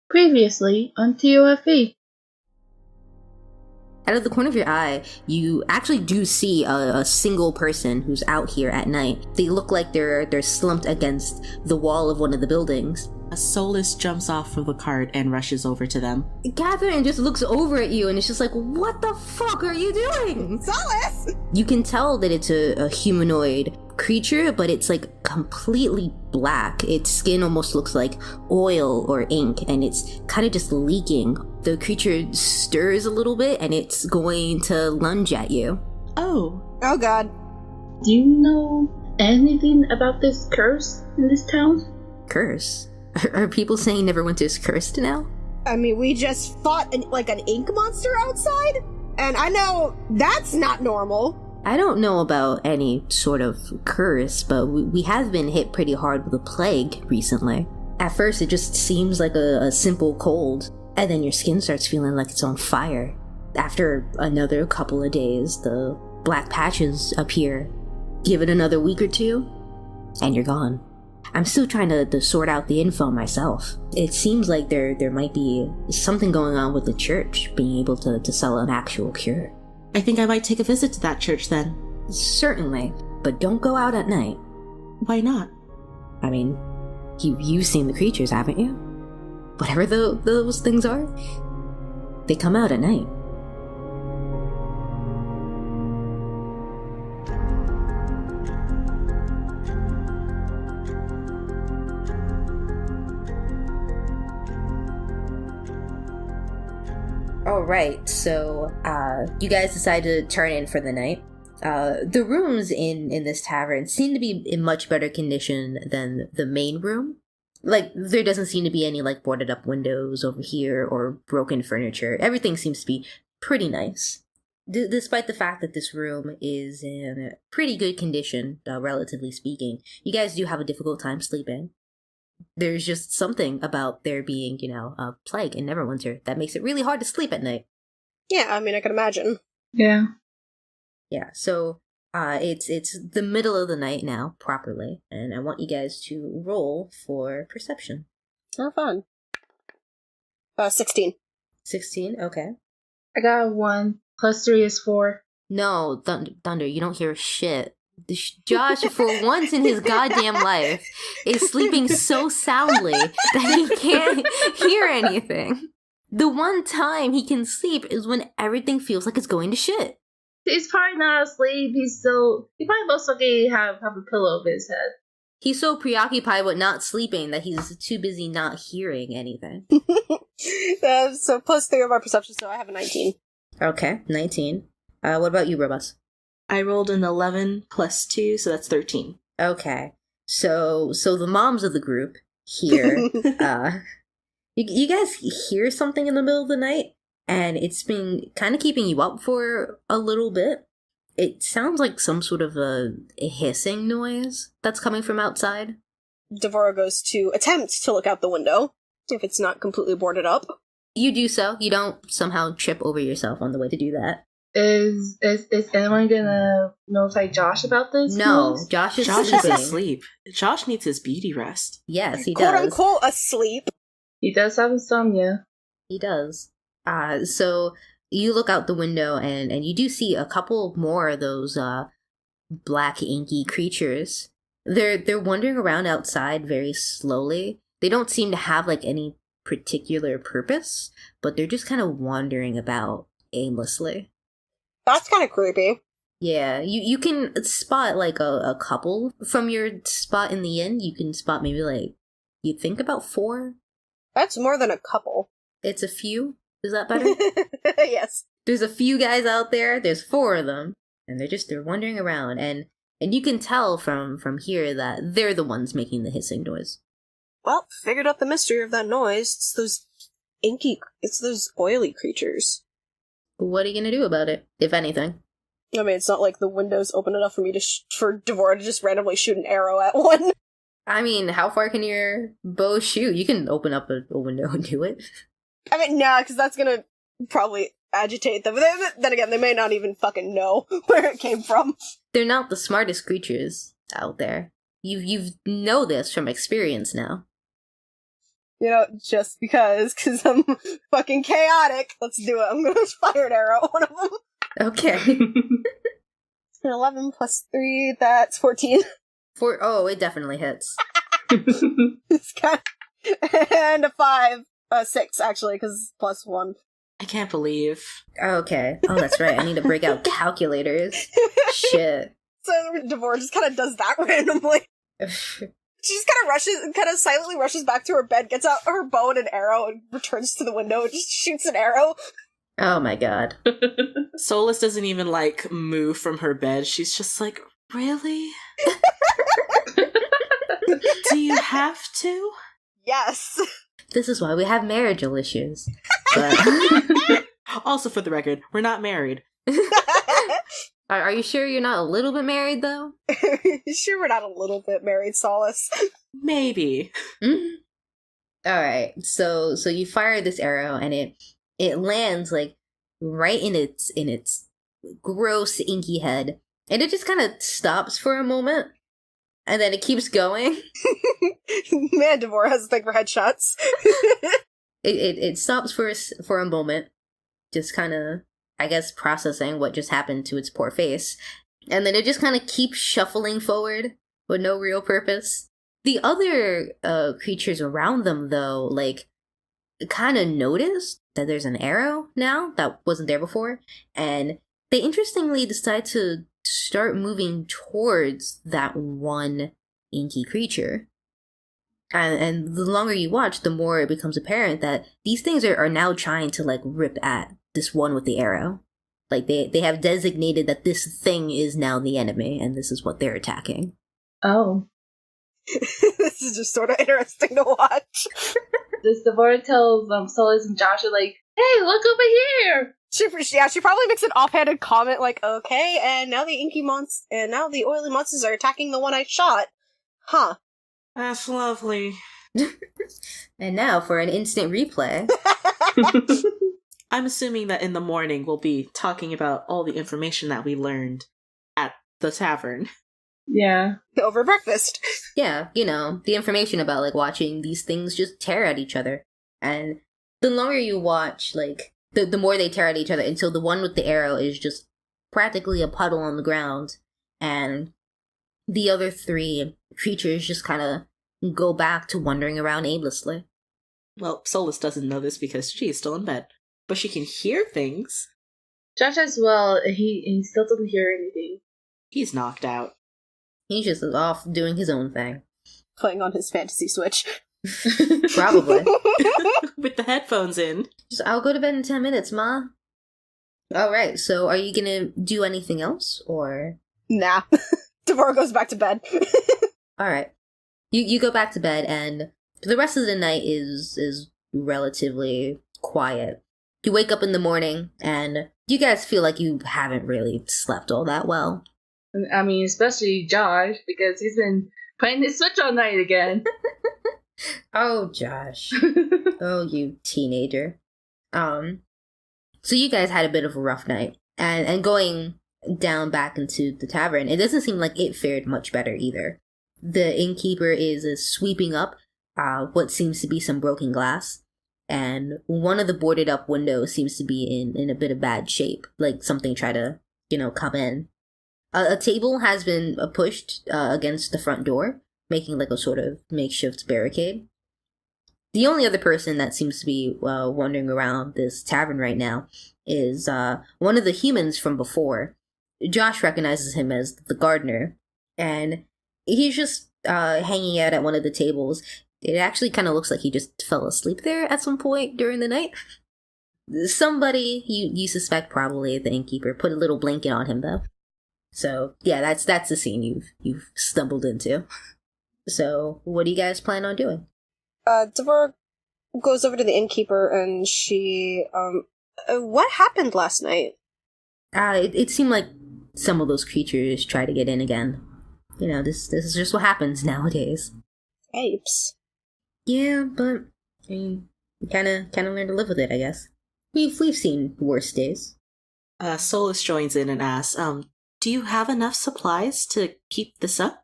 Previously on TOFE. Out of the corner of your eye, you actually do see a single person who's out here at night. They look like they're slumped against the wall of one of the buildings. A Solis jumps off of the cart and rushes over to them. Catherine just looks over at you and it's just like, what the fuck are you doing? Solis! You can tell that it's a humanoid creature, but it's like completely black. Its skin almost looks like oil or ink, and it's kind of just leaking. The creature stirs a little bit and it's going to lunge at you. Oh God. Do you know anything about this curse in this town? Curse? Are people saying Neverwinter's cursed now? I mean, we just fought an ink monster outside, and I know that's not normal. I don't know about any sort of curse, but we have been hit pretty hard with a plague recently. At first, it just seems like a simple cold, and then your skin starts feeling like it's on fire. After another couple of days, the black patches appear. Give it another week or two, and you're gone. I'm still trying to sort out the info myself. It seems like there might be something going on with the church being able to sell an actual cure. I think I might take a visit to that church then. Certainly, but don't go out at night. Why not? I mean, you've seen the creatures, haven't you? Whatever those things are, they come out at night. Alright, so you guys decide to turn in for the night. The rooms in this tavern seem to be in much better condition than the main room. Like, there doesn't seem to be any, boarded up windows over here or broken furniture. Everything seems to be pretty nice. Despite the fact that this room is in pretty good condition, relatively speaking, you guys do have a difficult time sleeping. There's just something about there being, a plague in Neverwinter that makes it really hard to sleep at night. Yeah, I mean, I can imagine. Yeah. Yeah, so it's the middle of the night now, properly, and I want you guys to roll for perception. Oh, fun. 16. 16, okay. I got a 1. Plus 3 is 4. No, Thunder, you don't hear shit. Josh, for once in his goddamn life, is sleeping so soundly that he can't hear anything. The one time he can sleep is when everything feels like it's going to shit. He's probably not asleep. He probably most likely have a pillow over his head. He's so preoccupied with not sleeping that he's too busy not hearing anything. So plus 3 of our perception, so I have a 19. Okay, 19. What about you, Robus? I rolled an 11 plus 2, so that's 13. Okay. So the moms of the group here, you guys hear something in the middle of the night, and it's been kind of keeping you up for a little bit. It sounds like some sort of a hissing noise that's coming from outside. Devora goes to attempt to look out the window, if it's not completely boarded up. You do so. You don't somehow trip over yourself on the way to do that. Is anyone gonna notify Josh about this? No, news? Josh is asleep. Josh needs his beauty rest. Yes, he Quote does. unquote asleep. He does have insomnia. He does. So you look out the window and you do see a couple more of those black inky creatures. They're wandering around outside very slowly. They don't seem to have any particular purpose, but they're just kind of wandering about aimlessly. That's kind of creepy. Yeah, you can spot a couple from your spot in the inn. You can spot maybe you think about 4. That's more than a couple. It's a few. Is that better? Yes. There's a few guys out there. There's 4 of them, and they're wandering around, and you can tell from here that they're the ones making the hissing noise. Well, figured out the mystery of that noise. It's those oily creatures. What are you gonna do about it, if anything? I mean, it's not like the window's open enough for me for Devora to just randomly shoot an arrow at one. I mean, how far can your bow shoot? You can open up a window and do it. I mean, nah, because that's gonna probably agitate them. Then again, they may not even fucking know where it came from. They're not the smartest creatures out there. You know this from experience now. just because I'm fucking chaotic. Let's do it. I'm gonna fire an arrow at one of them. Okay. 11 plus 3, that's 14. It definitely hits. It's kind of, and a 5, 6 actually, because plus 1. I can't believe. Okay. Oh, that's right. I need to break out calculators. Shit. So Devora just kind of does that randomly. She just kind of silently rushes back to her bed, gets out her bow and an arrow, and returns to the window and just shoots an arrow. Oh my god. Solis doesn't even, move from her bed. She's just like, really? Do you have to? Yes. This is why we have marital issues. But Also, for the record, we're not married. are you sure you're not a little bit married, though? Sure we're not a little bit married, Solis. Maybe. Mm-hmm. Alright, so you fire this arrow, and it lands, right in its gross, inky head. And it just kind of stops for a moment, and then it keeps going. Man, Devora has a thing for headshots. It stops for a moment, just kind of, I guess, processing what just happened to its poor face. And then it just kind of keeps shuffling forward with no real purpose. The other creatures around them, though, kind of noticed that there's an arrow now that wasn't there before. And they interestingly decide to start moving towards that one inky creature. And the longer you watch, the more it becomes apparent that these things are now trying to, rip at this one with the arrow. They have designated that this thing is now the enemy, and this is what they're attacking. Oh. This is just sort of interesting to watch. This Devora tells Solis and Joshua, hey, look over here! She probably makes an offhanded comment okay, and now the oily monsters are attacking the one I shot. Huh. That's lovely. And now for an instant replay. I'm assuming that in the morning we'll be talking about all the information that we learned at the tavern. Yeah. Over breakfast. Yeah, the information about, watching these things just tear at each other. And the longer you watch, the more they tear at each other until the one with the arrow is just practically a puddle on the ground. And the other 3 creatures just kind of go back to wandering around aimlessly. Well, Solis doesn't know this because she's still in bed, but she can hear things. Josh as well, he still doesn't hear anything. He's knocked out. He's just off doing his own thing. Playing on his fantasy Switch. Probably. With the headphones in. I'll go to bed in 10 minutes, Ma. Alright, so are you gonna do anything else, or? Nah. Devora goes back to bed. Alright. You go back to bed, and the rest of the night is relatively quiet. You wake up in the morning, and you guys feel like you haven't really slept all that well. I mean, especially Josh, because he's been playing his Switch all night again. Oh, Josh. Oh, you teenager. So you guys had a bit of a rough night, and going down back into the tavern, it doesn't seem like it fared much better either. The innkeeper is sweeping up what seems to be some broken glass, and one of the boarded up windows seems to be in a bit of bad shape, like something tried to, come in. A table has been pushed against the front door, making a sort of makeshift barricade. The only other person that seems to be wandering around this tavern right now is one of the humans from before. Josh recognizes him as the gardener, and he's just hanging out at one of the tables. It actually kind of looks like he just fell asleep there at some point during the night. Somebody, you suspect probably the innkeeper, put a little blanket on him, though. So, yeah, that's the scene you've stumbled into. So, what do you guys plan on doing? Devora goes over to the innkeeper and she, what happened last night? It seemed like some of those creatures try to get in again. This is just what happens nowadays. Apes. Yeah, but, I mean, we kind of learn to live with it, I guess. We've seen worse days. Solis joins in and asks, do you have enough supplies to keep this up?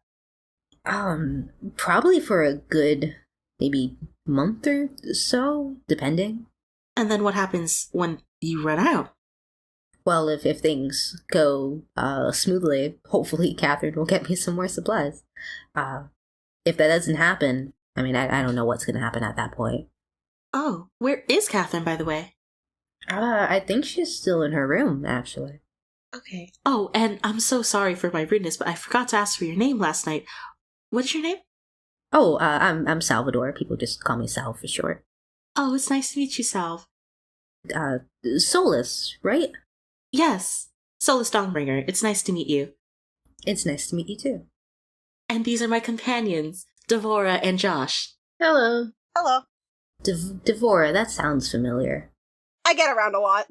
Probably for a good, maybe month or so, depending. And then what happens when you run out? Well, if things go smoothly, hopefully Catherine will get me some more supplies. If that doesn't happen, I mean, I don't know what's going to happen at that point. Oh, where is Catherine, by the way? I think she's still in her room, actually. Okay. Oh, and I'm so sorry for my rudeness, but I forgot to ask for your name last night. What is your name? Oh, I'm Salvador. People just call me Sal for short. Oh, it's nice to meet you, Salve. Solis, right? Yes, Solis Dawnbringer. It's nice to meet you. It's nice to meet you too. And these are my companions, Devora and Josh. Hello. Hello. Devora, that sounds familiar. I get around a lot.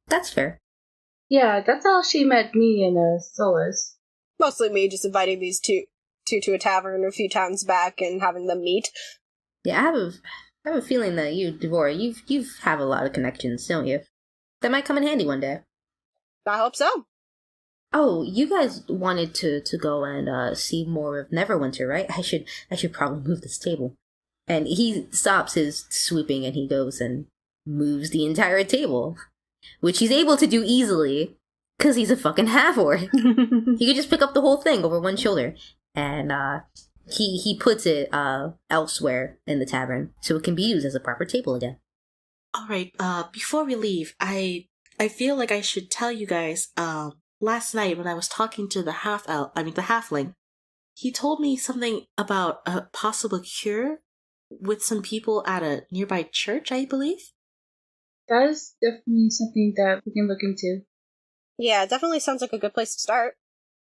That's fair. Yeah, that's how she met me and Solis. Mostly me just inviting these two to a tavern a few times back and having them meet. Yeah, I have a feeling that you, Devora, you have a lot of connections, don't you? That might come in handy one day. I hope so. Oh, you guys wanted to go and see more of Neverwinter, right? I should probably move this table. And he stops his swooping and he goes and moves the entire table, which he's able to do easily because he's a fucking half-orc. He could just pick up the whole thing over one shoulder, and he puts it elsewhere in the tavern so it can be used as a proper table again. All right. Before we leave, I feel like I should tell you guys. Last night when I was talking to the halfling, he told me something about a possible cure with some people at a nearby church, I believe. That is definitely something that we can look into. Yeah, it definitely sounds like a good place to start.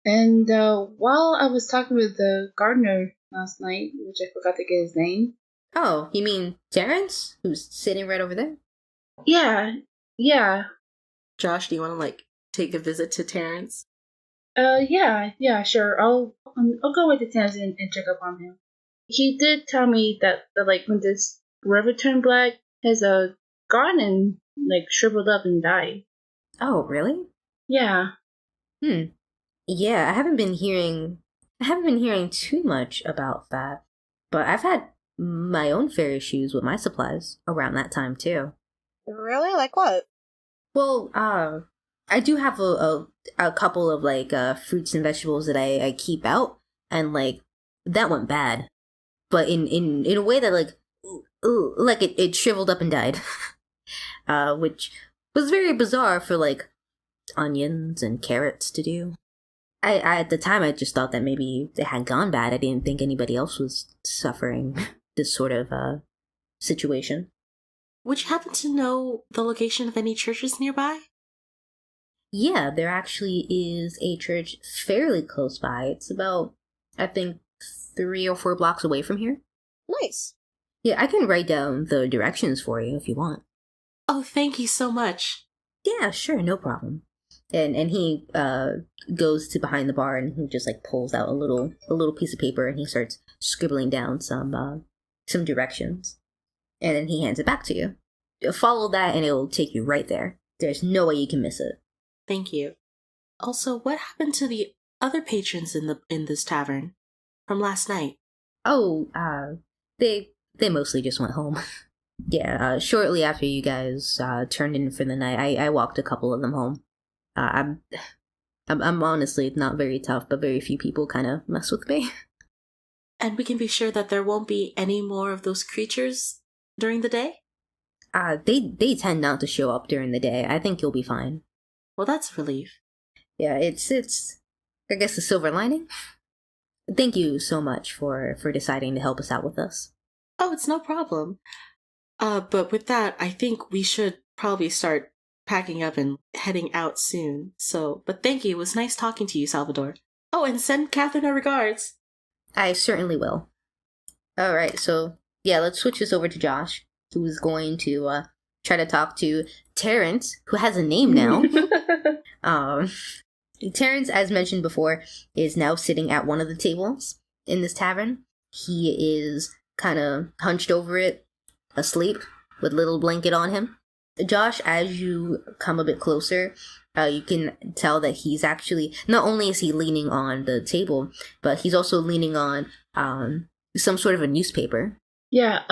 And while I was talking with the gardener last night, which I forgot to get his name. Oh, you mean Terrence, who's sitting right over there? Yeah. Josh, do you want to take a visit to Terrence? Yeah, sure. I'll go with the Terrence and check up on him. He did tell me that when this river turned black, his garden shriveled up and died. Oh, really? Yeah. Yeah, I haven't been hearing too much about that, but I've had my own fair issues with my supplies around that time too. Really? Like what? Well, I do have a couple of fruits and vegetables that I keep out, and that went bad, but in a way that it shriveled up and died, which was very bizarre for onions and carrots to do. I at the time I just thought that maybe it had gone bad. I didn't think anybody else was suffering this sort of situation. Would you happen to know the location of any churches nearby? Yeah, there actually is a church fairly close by. It's about, I think, 3 or 4 blocks away from here. Nice. Yeah, I can write down the directions for you if you want. Oh, thank you so much. Yeah, sure, no problem. And he goes to behind the bar and he just pulls out a little piece of paper and he starts scribbling down some directions. And then he hands it back to you. Follow that and it'll take you right there. There's no way you can miss it. Thank you. Also, what happened to the other patrons in this tavern from last night? Oh, they mostly just went home. Yeah, shortly after you guys turned in for the night, I walked a couple of them home. I'm honestly not very tough, but very few people kind of mess with me. And we can be sure that there won't be any more of those creatures during the day? They tend not to show up during the day. I think you'll be fine. Well, that's a relief. Yeah, it's I guess a silver lining. Thank you so much for deciding to help us out with this. Oh, it's no problem. But with that, I think we should probably start packing up and heading out soon. But thank you. It was nice talking to you, Salvador. Oh, and send Catherine our regards. I certainly will. Alright, so yeah, let's switch this over to Josh, who is going to try to talk to Terrence, who has a name now. Terrence, as mentioned before, is now sitting at one of the tables in this tavern. He is kind of hunched over it, asleep, with a little blanket on him. Josh, as you come a bit closer, you can tell that he's actually, not only is he leaning on the table, but he's also leaning on some sort of a newspaper. Yeah,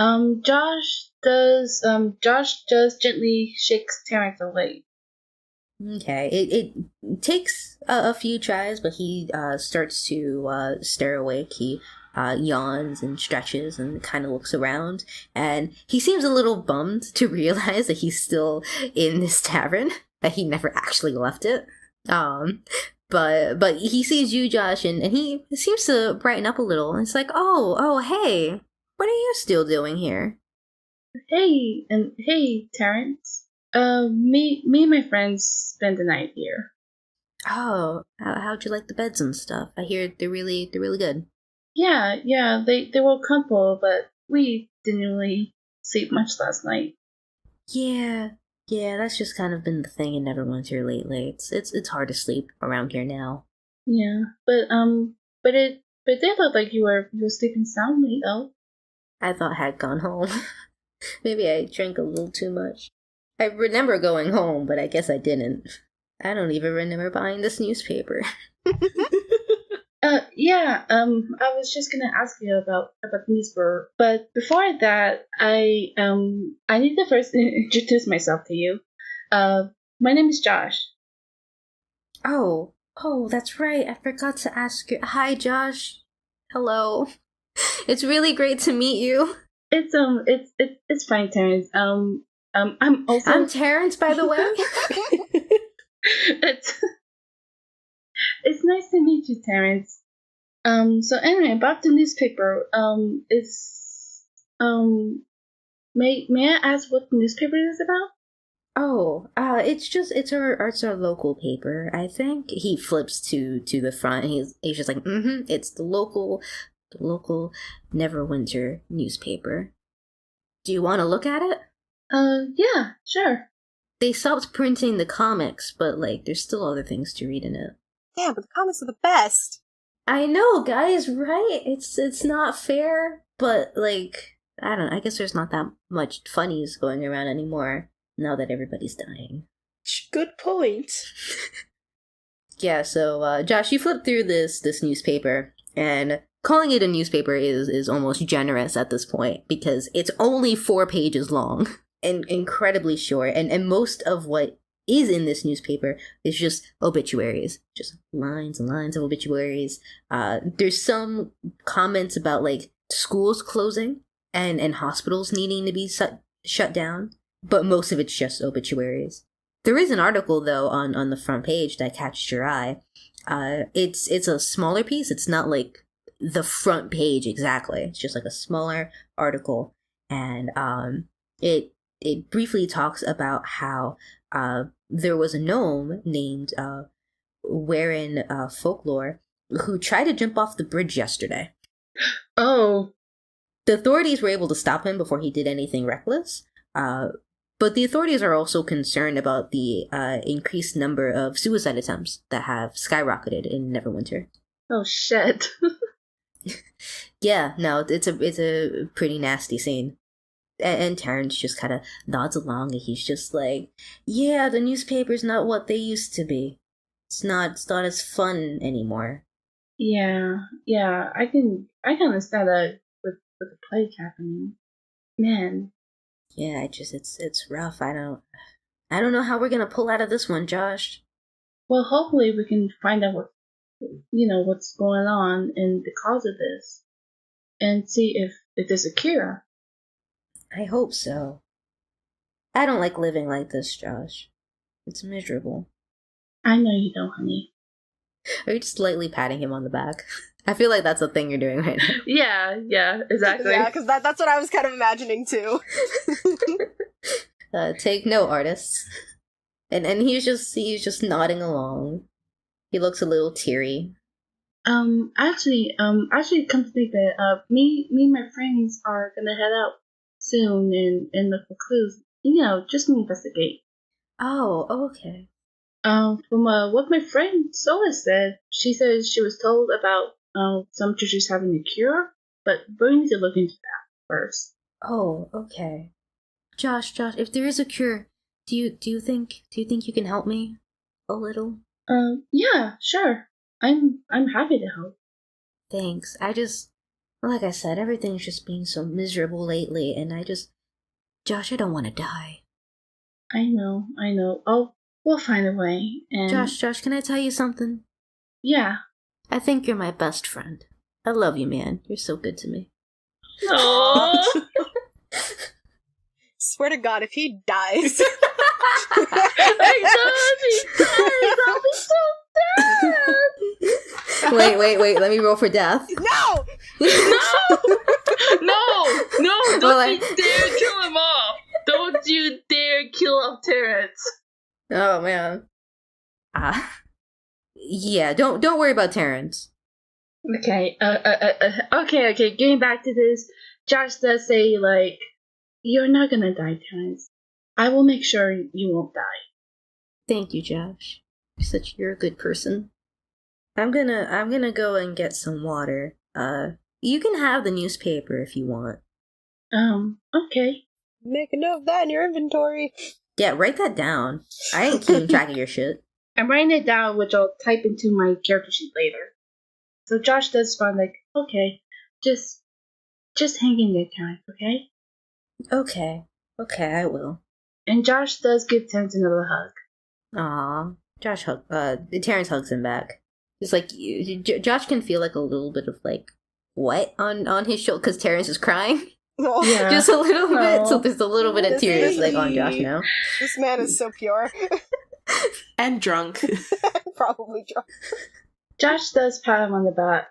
Josh just gently shakes Terrence away. Okay, it takes a few tries, but he starts to stare awake. He yawns and stretches and kind of looks around, and he seems a little bummed to realize that he's still in this tavern, that he never actually left it. Um, but he sees you, Josh, and he seems to brighten up a little. It's like, oh, hey, what are you still doing here? Hey, Terrence. Me and my friends spend the night here. Oh, how'd you like the beds and stuff? I hear they're really good. Yeah, they were comfortable, but we didn't really sleep much last night. Yeah, yeah, that's just kind of been the thing in Neverwinter lately. It's hard to sleep around here now. Yeah, but they looked like you were sleeping soundly though. I thought I had gone home. Maybe I drank a little too much. I remember going home, but I guess I didn't. I don't even remember buying this newspaper. Yeah, I was just gonna ask you about the newspaper, but before that, I need to first introduce myself to you. My name is Josh. Oh, that's right. I forgot to ask you. Hi, Josh. Hello. It's really great to meet you. It's fine, Terrence. I'm also I'm Terrence, by the way. it's it's nice to meet you, Terrence. So anyway, about the newspaper, it's may I ask what the newspaper is about? Oh, it's our local paper. I think he flips to the front. And he's just like, it's the local Neverwinter newspaper. Do you want to look at it? Yeah, sure. They stopped printing the comics, but like, there's still other things to read in it. Yeah, but the comics are the best. I know, guys, right? It's not fair, but like, I don't know. I guess there's not that much funnies going around anymore now that everybody's dying. Good point. Yeah, so Josh, you flip through this newspaper, and calling it a newspaper is almost generous at this point because it's only 4 pages long and incredibly short, and most of what is in this newspaper is just obituaries, just lines and lines of obituaries. There's some comments about like schools closing and hospitals needing to be shut down, but most of it's just obituaries. There is an article though on the front page that catches your eye. It's a smaller piece. It's not like the front page exactly. It's just like a smaller article, and it briefly talks about how there was a gnome named Warren Folklore who tried to jump off the bridge yesterday. Oh, The authorities were able to stop him before he did anything reckless. But the authorities are also concerned about the increased number of suicide attempts that have skyrocketed in Neverwinter. oh shit. Yeah, no, it's a pretty nasty scene. And Terrence just kind of nods along, and he's just like, "Yeah, the newspaper's not what they used to be. It's not as fun anymore." Yeah, I can understand that with the plague happening. Man, Yeah, it's rough. I don't know how we're gonna pull out of this one, Josh. well, hopefully we can find out what's going on and the cause of this, and see if there's a cure. I hope so. I don't like living like this, Josh. It's miserable. I know you don't, honey. Are you just lightly patting him on the back? I feel like that's the thing you're doing right now. Yeah, exactly. Yeah, because that's what I was kind of imagining too. Take note, artists. And he's just nodding along. He looks a little teary. Actually, come to think of it, me and my friends are gonna head out soon and look for clues. Just to investigate. Oh, okay. From what my friend Solis said, she said she was told about some churches having a cure, but we need to look into that first. Oh, okay. Josh, if there is a cure, do you think you can help me a little? Yeah, sure. I'm happy to help. Thanks. I just Like I said, everything's just being so miserable lately, and Josh, I don't want to die. I know. Oh, we'll find a way. And Josh, can I tell you something? Yeah. I think you're my best friend. I love you, man. You're so good to me. Aww. Swear to God, if he dies. I know, he dies. I'll be so sad. Wait. Let me roll for death. No! No! Don't you dare kill him off! Don't you dare kill off Terrence! Oh, man. Yeah, don't worry about Terrence. Okay, okay, getting back to this, Josh does say, like, you're not gonna die, Terrence. I will make sure you won't die. Thank you, Josh. You're a good person. I'm gonna go and get some water. You can have the newspaper if you want. Okay. Make a note of that in your inventory. Yeah, write that down. I ain't keeping track of your shit. I'm writing it down, which I'll type into my character sheet later. So Josh does respond like, okay, just hang in there, Terrence, okay? Okay, I will. And Josh does give Terrence another hug. Aw, Terrence hugs him back. It's like, Josh can feel like a little bit of like, what? On his shoulder, because Terrence is crying. Oh, Yeah. Just a little bit, so Aw. there's a little bit of tears like on Josh now. this man is so pure. And drunk. Probably drunk. Josh does pat him on the back.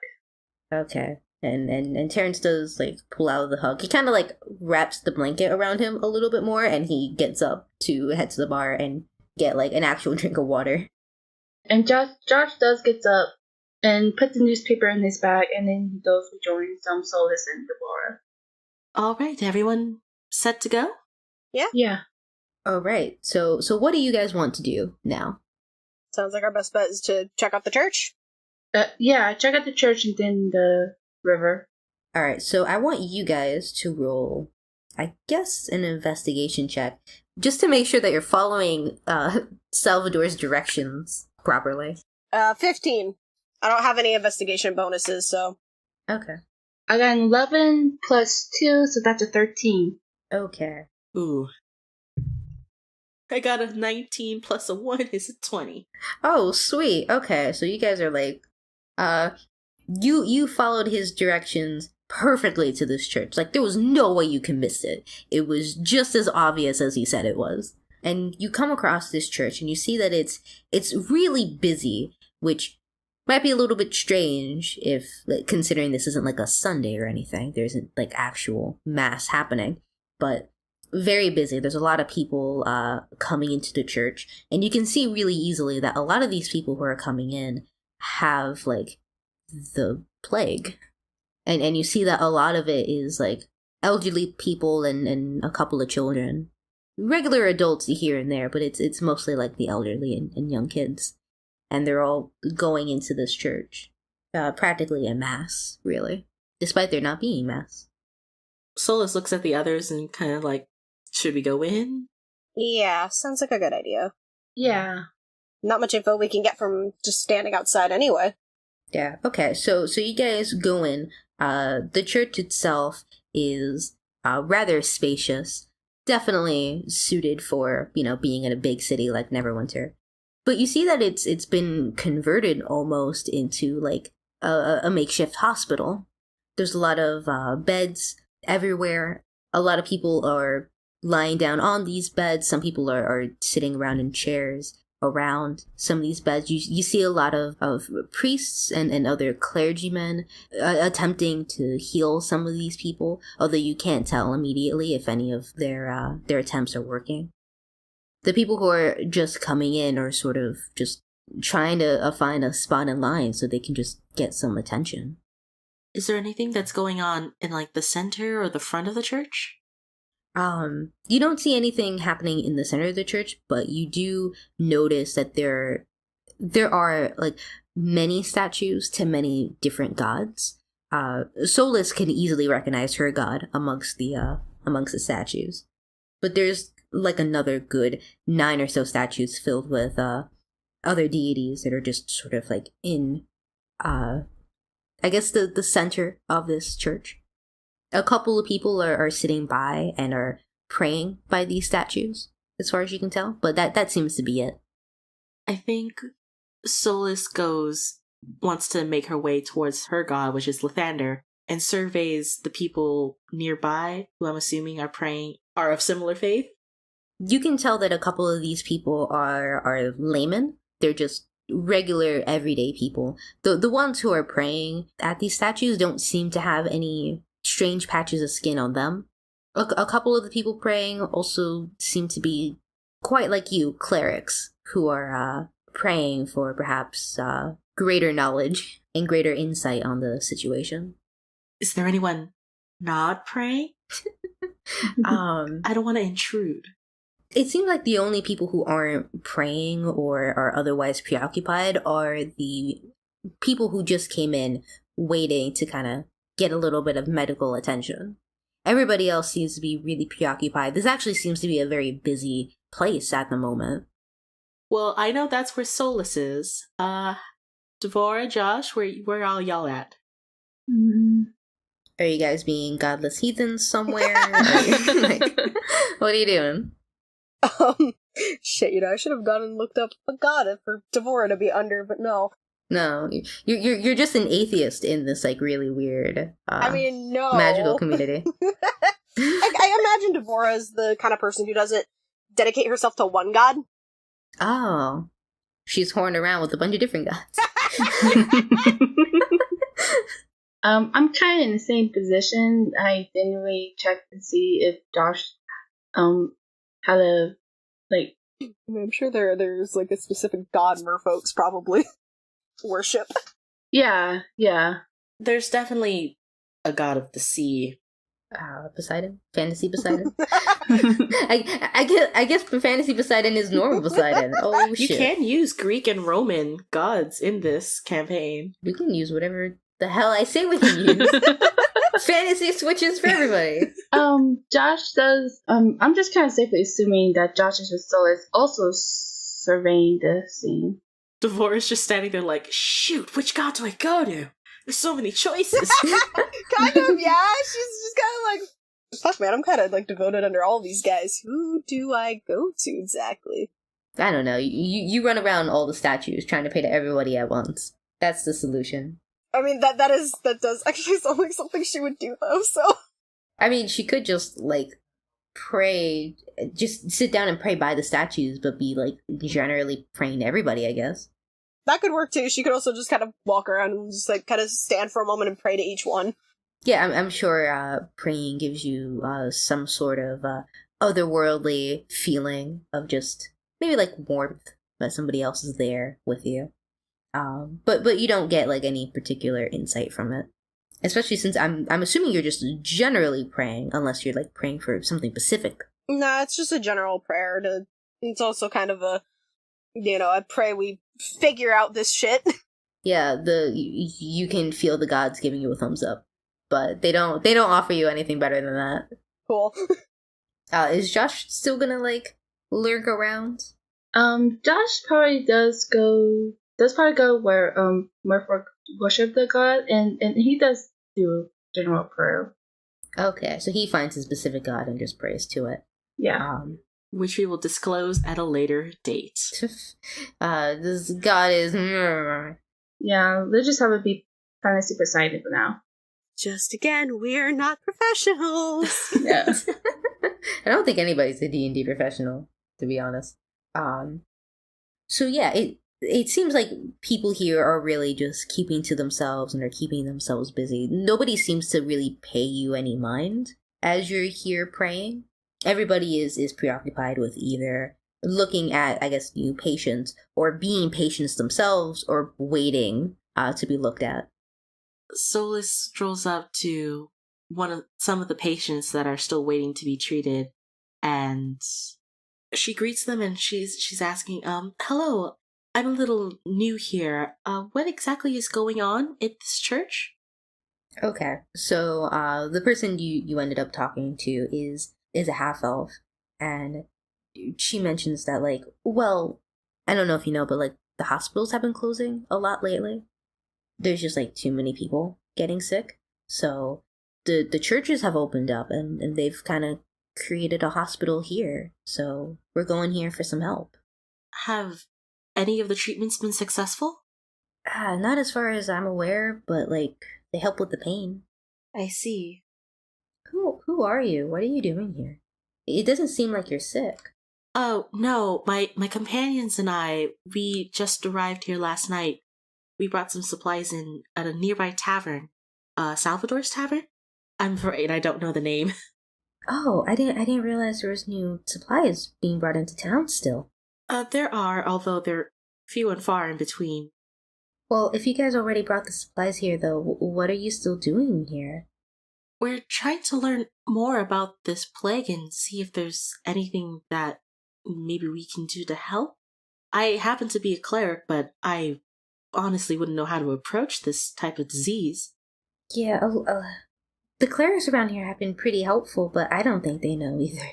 Okay. And Terrence does like pull out of the hug. He kind of like wraps the blanket around him a little bit more, and he gets up to head to the bar and get like an actual drink of water. And Josh does get up and put the newspaper in his bag, and then he goes to join some Solis and Devora. All right, everyone set to go? Yeah. All right. So what do you guys want to do now? Sounds like our best bet is to check out the church. Yeah, check out the church and then the river. All right. So I want you guys to roll, I guess, an investigation check, just to make sure that you're following Salvador's directions properly. 15. I don't have any investigation bonuses, so. Okay. I got an 11 plus 2, so that's a 13. Okay. Ooh. I got a 19 plus a 1 is a 20. Oh, sweet. Okay. So you guys are like, you followed his directions perfectly to this church. Like, there was no way you can miss it. It was just as obvious as he said it was. And you come across this church and you see that it's really busy, which might be a little bit strange if, like, considering this isn't like a Sunday or anything. There isn't like actual mass happening, but very busy. There's a lot of people coming into the church, and you can see really easily that a lot of these people who are coming in have like the plague, and you see that a lot of it is like elderly people and a couple of children, regular adults here and there, but it's mostly like the elderly and young kids, and they're all going into this church practically en masse, really, despite there not being mass. Solis looks at the others and kind of like, should we go in? Yeah, sounds like a good idea. Yeah. Not much info we can get from just standing outside anyway. Yeah, okay, so you guys go in. The church itself is rather spacious, definitely suited for, being in a big city like Neverwinter. But you see that it's been converted almost into like a makeshift hospital. There's a lot of beds everywhere. A lot of people are lying down on these beds. Some people are sitting around in chairs around some of these beds. You see a lot of priests and other clergymen attempting to heal some of these people, although you can't tell immediately if any of their attempts are working. The people who are just coming in are sort of just trying to find a spot in line so they can just get some attention. Is there anything that's going on in like the center or the front of the church? You don't see anything happening in the center of the church, but you do notice that there are like many statues to many different gods. Solis can easily recognize her god amongst the statues, but there's like another good 9 or so statues filled with other deities that are just sort of like in I guess, the center of this church. A couple of people are sitting by and are praying by these statues, as far as you can tell, but that seems to be it. I think Solis wants to make her way towards her god, which is Lathander, and surveys the people nearby, who I'm assuming are of similar faith. You can tell that a couple of these people are laymen. They're just regular, everyday people. The ones who are praying at these statues don't seem to have any strange patches of skin on them. A couple of the people praying also seem to be quite like you, clerics, who are praying for perhaps greater knowledge and greater insight on the situation. Is there anyone not praying? I don't want to intrude. It seems like the only people who aren't praying or are otherwise preoccupied are the people who just came in waiting to kind of get a little bit of medical attention. Everybody else seems to be really preoccupied. This actually seems to be a very busy place at the moment. Well, I know that's where Solis is. Devora, Josh, where all y'all at? Are you guys being godless heathens somewhere? Like, what are you doing? Shit, I should have gone and looked up a god for Devora to be under, but no. No, you're just an atheist in this like really weird. No magical community. I imagine Devora is the kind of person who doesn't dedicate herself to one god. Oh, she's horned around with a bunch of different gods. I'm kind of in the same position. I didn't really check to see if Josh had a like. I'm sure there's like a specific god merfolks probably worship. Yeah. There's definitely a god of the sea. Poseidon? Fantasy Poseidon? I guess Fantasy Poseidon is normal Poseidon. Oh, shit. You can use Greek and Roman gods in this campaign. We can use whatever the hell I say we can use. Fantasy switches for everybody. Josh does, I'm just kind of safely assuming that Josh is with Solis also surveying the scene. Devora's just standing there like, shoot, which god do I go to? There's so many choices. Kind of, yeah. She's just kind of like, fuck, man, I'm kind of like devoted under all these guys. Who do I go to exactly? I don't know. You run around all the statues trying to pay to everybody at once. That's the solution. I mean, that does actually sound like something she would do, though, so. I mean, she could just, like, pray, just sit down and pray by the statues, but be, like, generally praying to everybody, I guess. That could work, too. She could also just kind of walk around and just, like, kind of stand for a moment and pray to each one. Yeah, I'm sure praying gives you some sort of otherworldly feeling of just, maybe, like, warmth that somebody else is there with you. But you don't get, like, any particular insight from it. Especially since I'm assuming you're just generally praying, unless you're, like, praying for something specific. Nah, it's just a general prayer. It's also kind of a, I pray we figure out this shit. Yeah, you can feel the gods giving you a thumbs up, but they don't offer you anything better than that. Cool. Is Josh still gonna, like, lurk around? Josh probably does go where Merfolk worship the god, and he does do general prayer. Okay, so he finds a specific god and just prays to it. Yeah. Which we will disclose at a later date. This god is... Yeah, let's just have it be kind of super excited for now. Just again, we're not professionals. Yeah. I don't think anybody's a D&D professional, to be honest. So yeah, it seems like people here are really just keeping to themselves and are keeping themselves busy. Nobody seems to really pay you any mind as you're here praying. Everybody is preoccupied with either looking at, I guess, new patients or being patients themselves or waiting to be looked at. Solis strolls up to some of the patients that are still waiting to be treated, and she greets them and she's asking, hello, I'm a little new here. What exactly is going on at this church? Okay, so the person you ended up talking to is a half-elf, and she mentions that, like, well, I don't know if you know, but, like, the hospitals have been closing a lot lately. there's just like too many people getting sick. So the churches have opened up and they've kind of created a hospital here. So we're going here for some help. Have any of the treatments been successful? Not as far as I'm aware, but like they help with the pain. I see. Who are you? What are you doing here? It doesn't seem like you're sick. Oh, no, my companions and I, we just arrived here last night. We brought some supplies in at a nearby tavern. Salvador's Tavern? I'm afraid I don't know the name. Oh, I didn't realize there was new supplies being brought into town still. There are, although they're few and far in between. Well, if you guys already brought the supplies here, though, what are you still doing here? We're trying to learn more about this plague and see if there's anything that maybe we can do to help. I happen to be a cleric, but I honestly wouldn't know how to approach this type of disease. Yeah, the clerics around here have been pretty helpful, but I don't think they know either.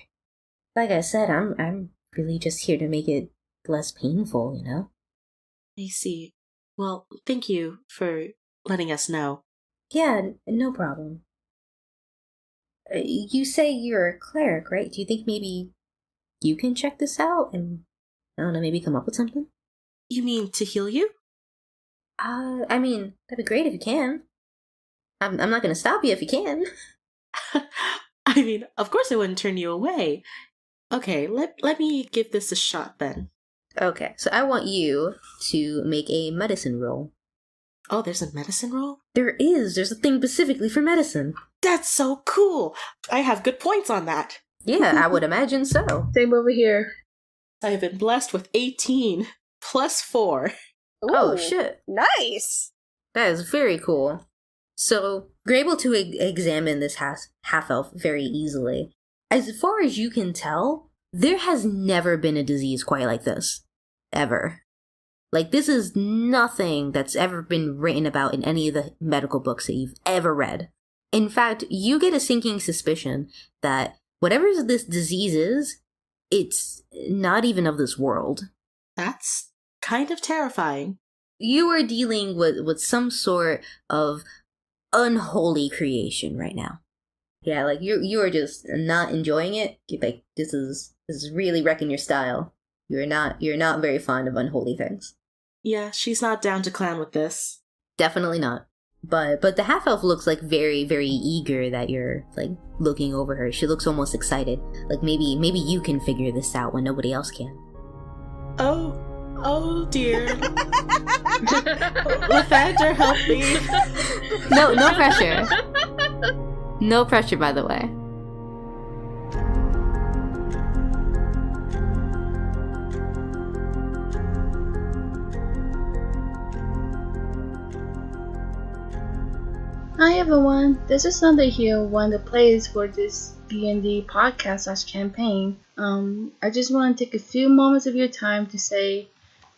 Like I said, I'm really just here to make it less painful, you know? I see. Well, thank you for letting us know. Yeah, no problem. You say you're a cleric, right? Do you think maybe you can check this out and, I don't know, maybe come up with something? You mean to heal you? I mean, that'd be great if you can. I'm not gonna stop you if you can. I mean, of course I wouldn't turn you away. Okay, let me give this a shot then. Okay, so I want you to make a medicine roll. Oh, there's a medicine roll? There is. There's a thing specifically for medicine. That's so cool. I have good points on that. Yeah, I would imagine so. Same over here. I have been blessed with 18 plus 4. Ooh, Oh, shit. Nice. That is very cool. So, you're able to examine this half-elf very easily. As far as you can tell, there has never been a disease quite like this. Ever. Like, this is nothing that's ever been written about in any of the medical books that you've ever read. In fact, you get a sinking suspicion that whatever this disease is, it's not even of this world. That's kind of terrifying. You are dealing with some sort of unholy creation right now. Yeah, like you are just not enjoying it. Like this is really wrecking your style. You're not very fond of unholy things. Yeah, she's not down to clown with this. Definitely not. But the half elf looks like very, very eager that you're like looking over her. She looks almost excited. Like maybe you can figure this out when nobody else can. Oh dear. Lathander, help me. No pressure. No pressure, by the way. Hi everyone, this is Sunday here, one of the players for this B&D podcast / campaign. I just want to take a few moments of your time to say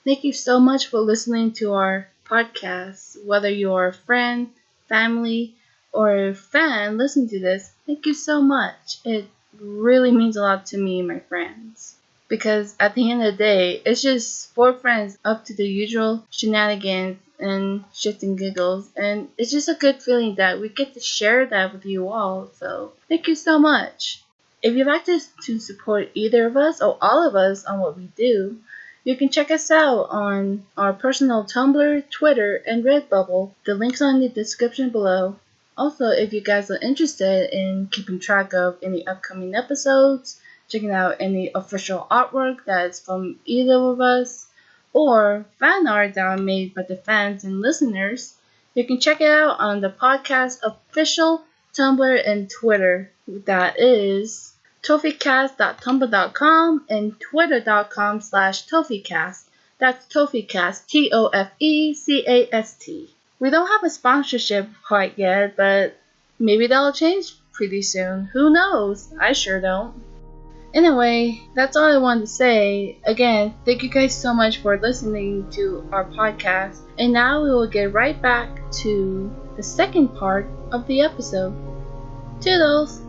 thank you so much for listening to our podcast. Whether you're a friend, family, or a fan listening to this, thank you so much. It really means a lot to me and my friends. Because at the end of the day, it's just 4 friends up to the usual shenanigans and shits and giggles, and it's just a good feeling that we get to share that with you all, so thank you so much. If you'd like to support either of us or all of us on what we do, you can check us out on our personal Tumblr, Twitter, and Redbubble. The links are in the description below. Also, if you guys are interested in keeping track of any upcoming episodes, checking out any official artwork that's from either of us, or fan art that are made by the fans and listeners, you can check it out on the podcast official Tumblr and Twitter. That is toficast.tumblr.com and twitter.com/toficast. That's Toficast, TOFECAST. We don't have a sponsorship quite yet, but maybe that'll change pretty soon. Who knows? I sure don't. Anyway, that's all I wanted to say. Again, thank you guys so much for listening to our podcast. And now we will get right back to the second part of the episode. Toodles!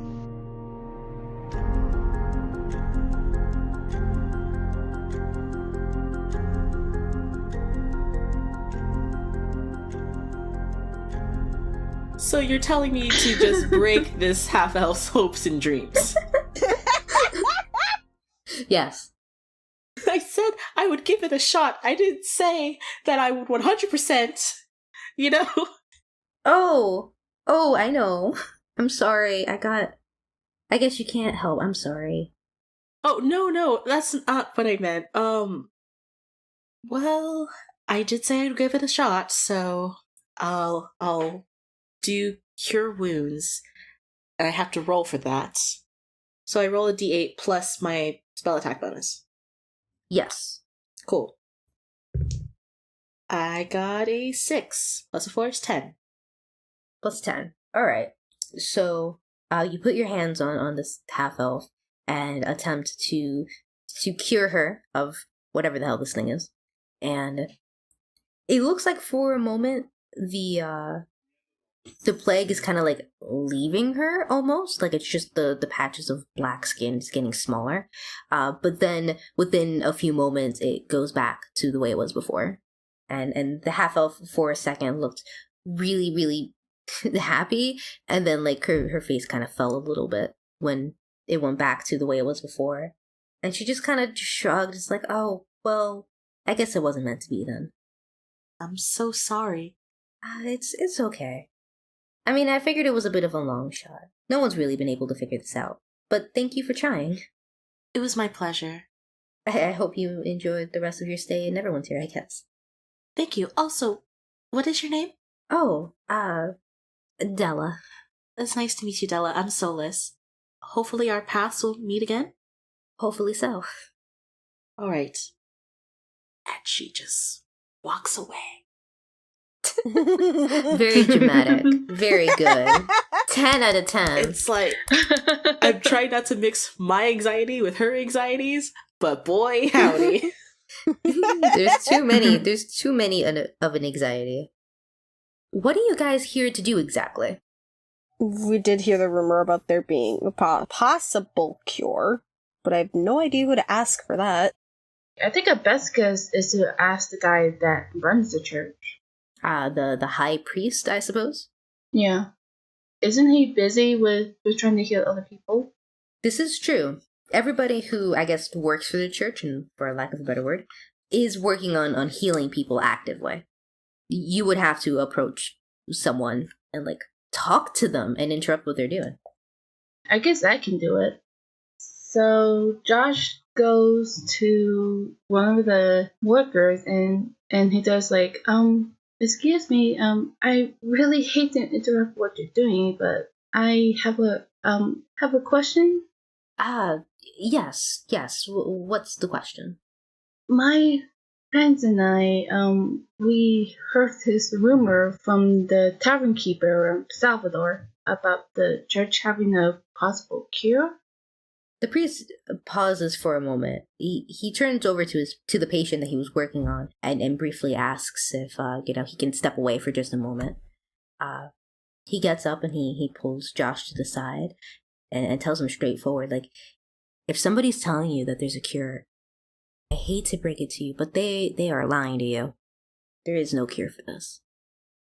So you're telling me to just break this half-elf's hopes and dreams? Yes. I said I would give it a shot. I didn't say that I would 100%, you know? Oh, I know. I'm sorry. I guess you can't help. I'm sorry. Oh, no, that's not what I meant. Well, I did say I'd give it a shot, so I'll do cure wounds. And I have to roll for that. So I roll a d8 plus my spell attack bonus. Yes. Cool. I got a 6 plus a 4 is 10. Plus 10. All right. So you put your hands on this half elf and attempt to cure her of whatever the hell this thing is. And it looks like for a moment the plague is kind of like leaving her almost, like it's just the patches of black skin is getting smaller. But then within a few moments it goes back to the way it was before. And the half elf for a second looked really, really happy, and then like her face kind of fell a little bit when it went back to the way it was before. And she just kind of shrugged. It's like, oh, well, I guess it wasn't meant to be then. I'm so sorry. It's okay. I mean, I figured it was a bit of a long shot. No one's really been able to figure this out. But thank you for trying. It was my pleasure. I hope you enjoyed the rest of your stay in Neverwinter, I guess. Thank you. Also, what is your name? Oh, Della. It's nice to meet you, Della. I'm Solis. Hopefully our paths will meet again. Hopefully so. All right. And she just walks away. Very dramatic. Very good. 10 out of 10. It's like, I'm trying not to mix my anxiety with her anxieties, but boy, howdy. There's too many of an anxiety. What are you guys here to do exactly? We did hear the rumor about there being a possible cure, but I have no idea who to ask for that. I think a best guess is to ask the guy that runs the church. The high priest, I suppose? Yeah. Isn't he busy with trying to heal other people? This is true. Everybody who, I guess, works for the church, and for lack of a better word, is working on healing people actively. You would have to approach someone and, like, talk to them and interrupt what they're doing. I guess I can do it. So Josh goes to one of the workers and he does like, excuse me, I really hate to interrupt what you're doing, but I have a question. Yes. What's the question? My friends and I, we heard this rumor from the tavern keeper, Salvador, about the church having a possible cure. The priest pauses for a moment. He turns over to the patient that he was working on and briefly asks if he can step away for just a moment. He gets up and he pulls Josh to the side and tells him straightforward, like, if somebody's telling you that there's a cure, I hate to break it to you, but they are lying to you. There is no cure for this.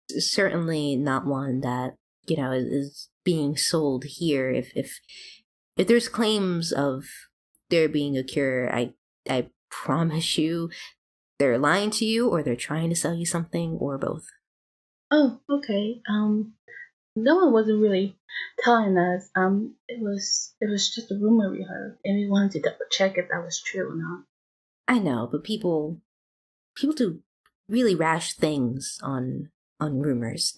Certainly not one that, is being sold here. If there's claims of there being a cure, I promise you they're lying to you, or they're trying to sell you something, or both. Oh, okay. No one wasn't really telling us. It was just a rumor we heard, and we wanted to double check if that was true or not. I know, but people do really rash things on rumors,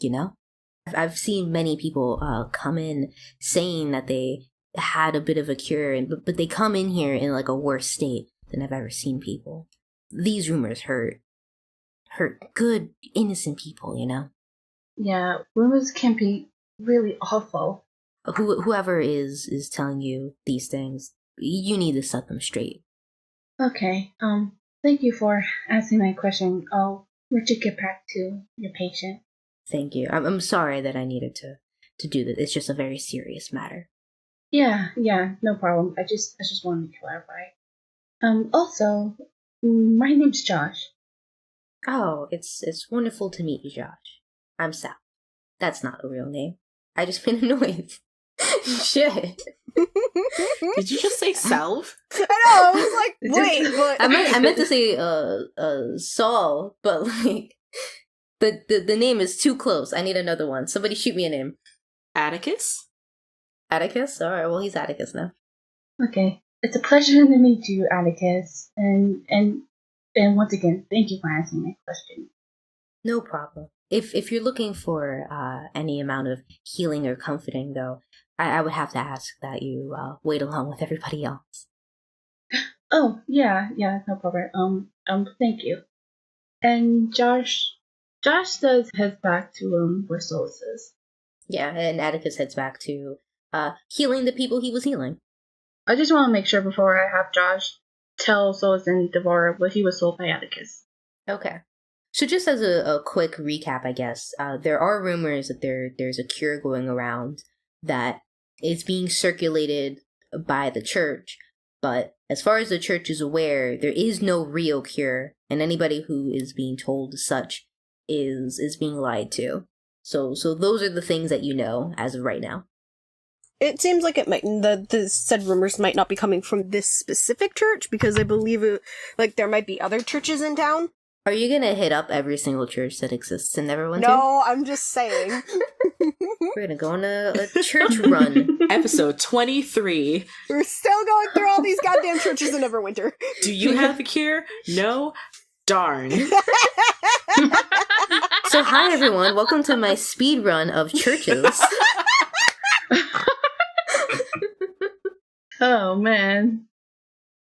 I've seen many people come in saying that they had a bit of a cure, but they come in here in like a worse state than I've ever seen people. These rumors hurt good, innocent people, Yeah, rumors can be really awful. Whoever is telling you these things, you need to set them straight. Okay, thank you for answering my question. I'll let you get back to your patient. Thank you. I'm sorry that I needed to do this. It's just a very serious matter. Yeah, no problem. I just wanted to clarify. Also, my name's Josh. Oh, it's wonderful to meet you, Josh. I'm Sal. That's not a real name. I just made a noise. Shit. Did you just say Salve? I know, I was like, wait, but... I meant to say Saul, but like the name is too close. I need another one. Somebody shoot me a name. Atticus? Atticus? Alright, well he's Atticus now. Okay. It's a pleasure to meet you, Atticus. And once again, thank you for answering my question. No problem. If you're looking for any amount of healing or comforting, though, I would have to ask that you wait along with everybody else. Oh, yeah, no problem. Thank you. And Josh does head back to where Solis is. Yeah, and Atticus heads back to healing the people he was healing. I just want to make sure before I have Josh tell Solis and Devora what he was told by Atticus. Okay. So just as a quick recap, I guess, there are rumors that there's a cure going around that is being circulated by the church, but as far as the church is aware, there is no real cure, and anybody who is being told such is being lied to. So those are the things that you know as of right now. It seems like it might the said rumors might not be coming from this specific church, because I believe there might be other churches in town. Are you gonna hit up every single church that exists in Neverwinter? No, I'm just saying. We're gonna go on a church run. Episode 23. We're still going through all these goddamn churches in Neverwinter. Do you have the cure? No? Darn. So hi everyone, welcome to my speed run of churches. Oh, man.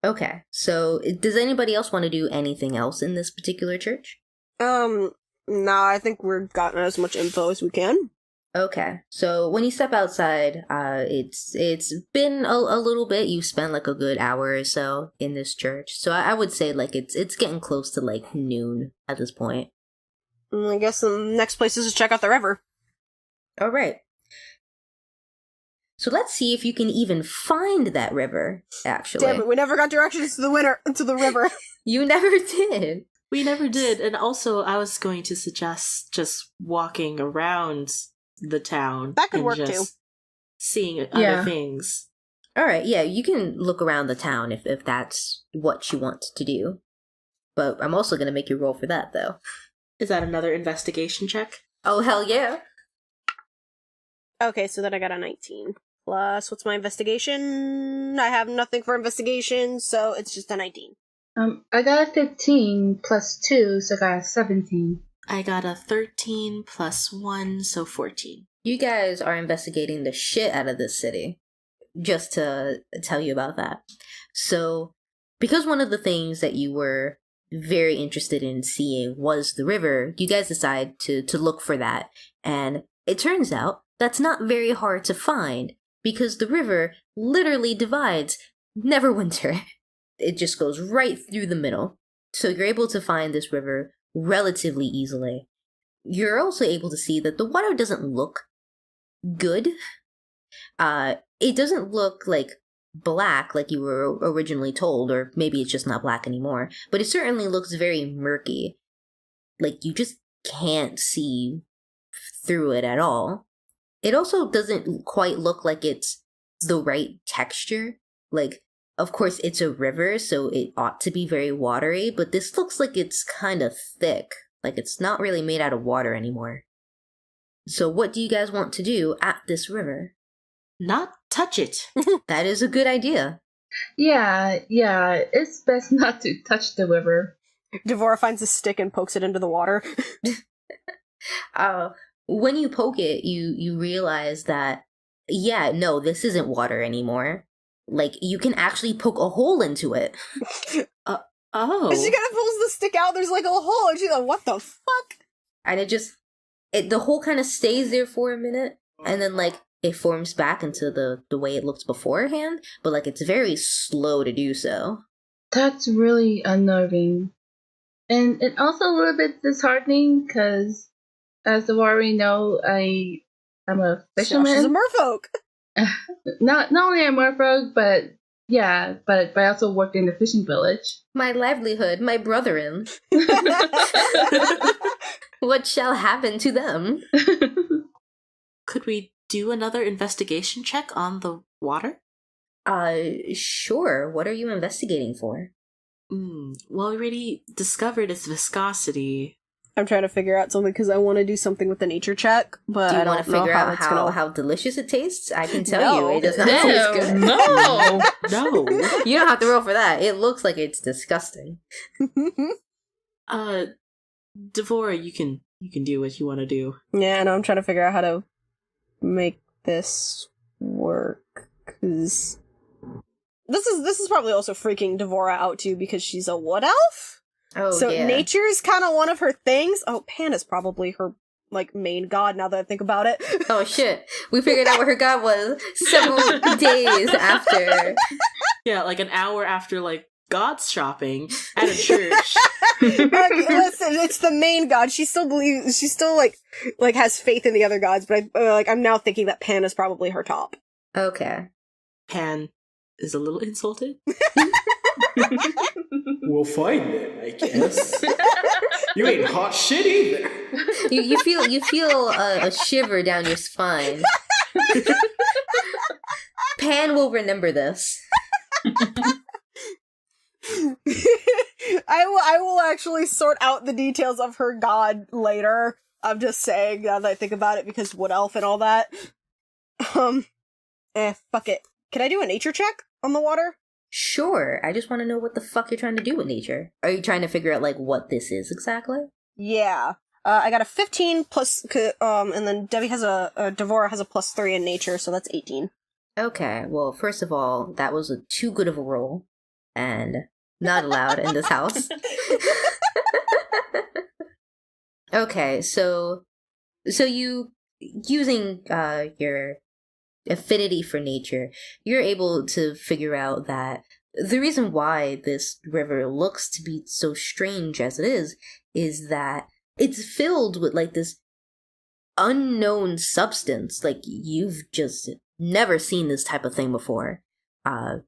Okay, so does anybody else want to do anything else in this particular church? No, I think we've gotten as much info as we can. Okay, so when you step outside, it's been a little bit. You've spent like a good hour or so in this church, so I would say like it's getting close to like noon at this point. I guess the next place is to check out the river. All right. So let's see if you can even find that river, actually. Damn it, we never got directions to the river. You never did. We never did. And also, I was going to suggest just walking around the town. That could and work just too. Seeing other things. All right, yeah, you can look around the town if that's what you want to do. But I'm also going to make you roll for that, though. Is that another investigation check? Oh, hell yeah. Okay, so then I got a 19. Plus, what's my investigation? I have nothing for investigation, so it's just a 19. I got a 15 plus 2, so I got a 17. I got a 13 plus 1, so 14. You guys are investigating the shit out of this city. Just to tell you about that. So, because one of the things that you were very interested in seeing was the river, you guys decide to look for that. And it turns out that's not very hard to find, because the river literally divides Neverwinter. It just goes right through the middle. So you're able to find this river relatively easily. You're also able to see that the water doesn't look good. It doesn't look like black like you were originally told, or maybe it's just not black anymore, but it certainly looks very murky. Like you just can't see through it at all. It also doesn't quite look like it's the right texture. Like, of course, it's a river, so it ought to be very watery, but this looks like it's kind of thick. Like, it's not really made out of water anymore. So what do you guys want to do at this river? Not touch it. That is a good idea. Yeah, it's best not to touch the river. Devora finds a stick and pokes it into the water. When you poke it, you realize that, yeah, no, this isn't water anymore. Like, you can actually poke a hole into it. Oh. And she kind of pulls the stick out, there's like a hole, and she's like, what the fuck? And the hole kind of stays there for a minute, and then, like, it forms back into the way it looked beforehand, but, like, it's very slow to do so. That's really unnerving. And also a little bit disheartening, because as the already know, I'm a fisherman. She's a merfolk. Not only a merfolk, but I also worked in the fishing village. My livelihood, my brethren. What shall happen to them? could we do another investigation check on the water? Sure. What are you investigating for? Well, we already discovered its viscosity. I'm trying to figure out something because I want to do something with the nature check, but Do you I want don't to know figure how out it's gonna... how delicious it tastes? I can tell No. you, it does not No, taste good. no. No. You don't have to roll for that. It looks like it's disgusting. Devora, you can do what you want to do. Yeah, no, I'm trying to figure out how to make this work, because this is probably also freaking Devora out too, because she's a wood elf. Oh, So yeah. nature is kind of one of her things. Oh, Pan is probably her like main god now that I think about it. Oh, shit. We figured out what her god was several days after. Yeah, like an hour after, like, God's shopping at a church. Okay, listen, it's the main god. She still believes. She still like has faith in the other gods. But I'm now thinking that Pan is probably her top. Okay. Pan is a little insulted. We'll find it, I guess. You ain't hot shit either. You feel a shiver down your spine. Pan will remember this. I will actually sort out the details of her god later. I'm just saying now that I think about it, because wood elf and all that. Fuck it. Can I do a nature check on the water? Sure. I just want to know what the fuck you're trying to do with nature. Are you trying to figure out, like, what this is exactly? Yeah. I got a 15 plus, and then Debbie has Devora has a +3 in nature, so that's 18. Okay, well, first of all, that was too good of a roll, and not allowed in this house. Okay, so you, using your affinity for nature, you're able to figure out that the reason why this river looks to be so strange as it is that it's filled with, like, this unknown substance. Like, you've just never seen this type of thing before.